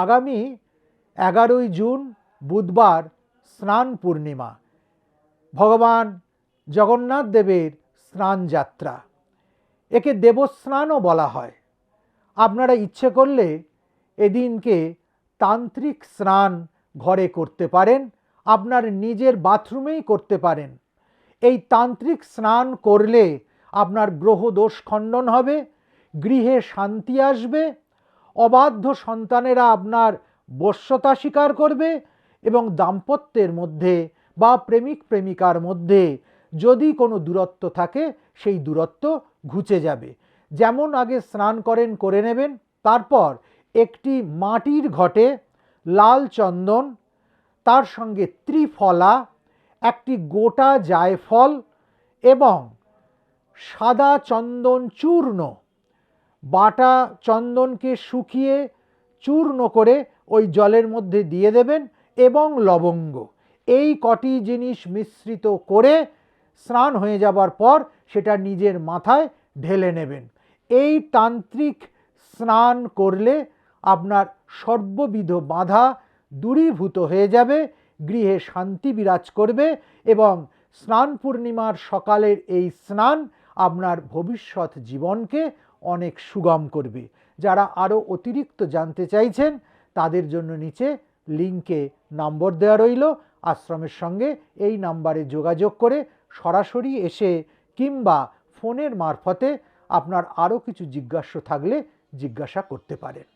আগামী 11ই জুন বুধবার স্নান পূর্ণিমা, ভগবান জগন্নাথ দেবের স্নান যাত্রা। একে দেবস্নানও বলা হয়। আপনারা ইচ্ছে করলে এদিনকে তান্ত্রিক স্নান ঘরে করতে পারেন, আপনার নিজের বাথরুমেই করতে পারেন। এই তান্ত্রিক স্নান করলে আপনার গ্রহ দোষ খণ্ডন হবে, গৃহে শান্তি আসবে, অবাধ্য সন্তানেরা আপনার বশ্যতা স্বীকার করবে এবং দাম্পত্যের মধ্যে বা প্রেমিক প্রেমিকার মধ্যে যদি কোনো দূরত্ব থাকে সেই দূরত্ব ঘুচে যাবে। যেমন আগে স্নান করেন করে নেবেন, তারপর একটি মাটির ঘটে লাল চন্দন, তার সঙ্গে ত্রিফলা, একটি গোটা জায়ফল এবং সাদা চন্দন চূর্ণ, বাটা চন্দনকে শুকিয়ে চূর্ণ করে ওই জলের মধ্যে দিয়ে দেবেন এবং লবঙ্গ, এই কটি জিনিস মিশ্রিত করে স্নান হয়ে যাবার পর সেটা নিজের মাথায় ঢেলে নেবেন। এই তান্ত্রিক স্নান করলে আপনার সর্ববিধ বাধা দূরীভূত হয়ে যাবে, গৃহে শান্তি বিরাজ করবে এবং স্নান পূর্ণিমার সকালের এই স্নান আপনার ভবিষ্যৎ জীবনকে অনেক সুগম করবে। যারা আরও অতিরিক্ত জানতে চাইছেন তাদের জন্য নিচে লিঙ্কে নম্বর দেওয়া রইল। আশ্রমের সঙ্গে এই নাম্বারে যোগাযোগ করে সরাসরি এসে কিংবা ফোনের মারফতে আপনার আরও কিছু জিজ্ঞাসা থাকলে জিজ্ঞাসা করতে পারেন।